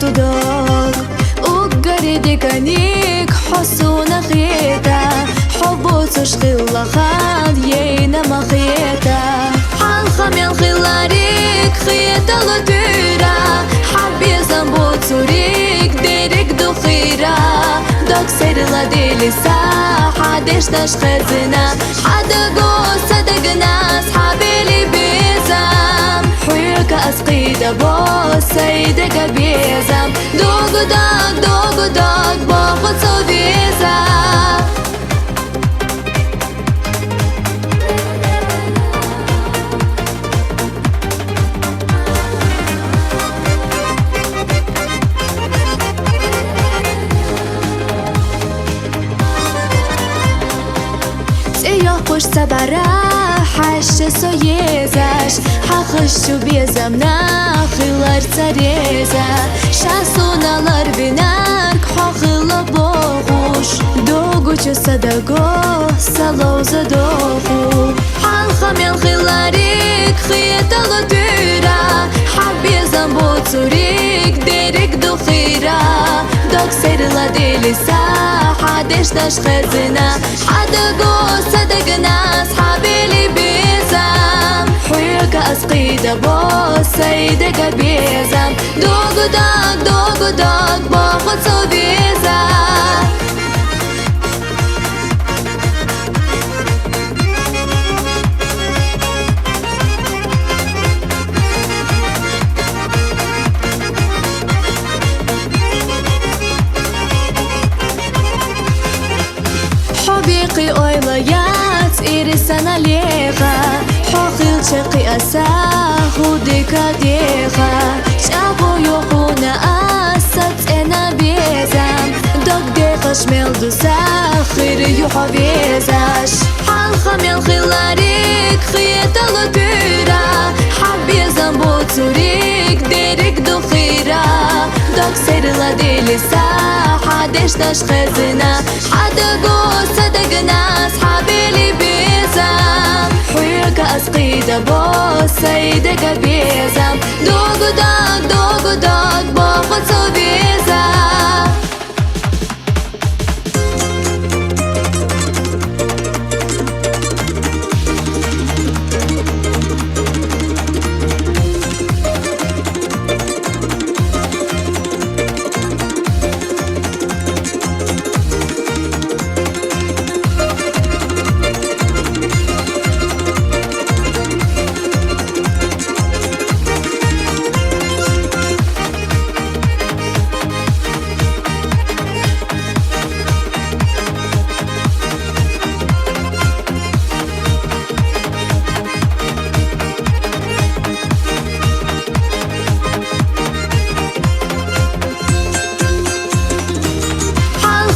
داغ وقريدي كانيك حسونا خيتا حبو تشقي الله خاد يينا ما خيتا حال خميل خلاريك خيتا لطيرا حبي زنبو توريك ديرك دو خيرا دوك سير لديلي ساحة ديش داش خزنا حدا قوسة دقنا صحابي لي بيزام حويك أسقيدة بو سيدك بيزام دوغ داغ باخد صديزة خوش سبرا حش سویزش حخشو بیزم نخیلر سریزه شاسونالر بینرک حخیلا باخوش دوگو چو صدقو سلوز دوخو حال خمیل خیلاریک خیتالو دیره حبیزم بوتوریک دیرک دو خیره دوک سیرلا دیلی ساحه دیش داش خزینه حدقو صدقنا صحابي لي بيزام حويك أسقيدة بو سيدك بيزام دوغ داغ باخد صديزة حبيقي أويليات إيرسانا ليغا حوخيل شقي أساه وديكا ديغا شابو يوخونا أسات إنا بيزام دوك ديغا شميل دو ساخر يوحو بيزاش حال خميل خلاريك خيتا لطيرا حبيزام بوتوريك ديرك دو خيرا دوك سير لديلي ساحة ديش داش خزنا حدقو صدقنا صحابي لي بيزام حويك أسقيدة بو سيدك بيزام دوغ داغ باخد صديزة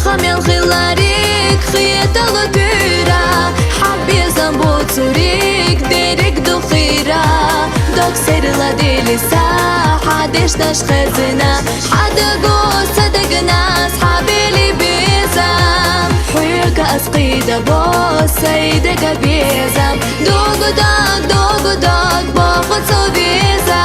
خميل خلاريك خيتا لطيرا حبيزم بوتوريك ديرك دو خيرا دوك سير لديلي ساحة ديش داش خزنا حدقو صدقنا صحابي لي بيزام حويك أسقيدة بو سيدك بيزام دوغ داغ باخد صديزة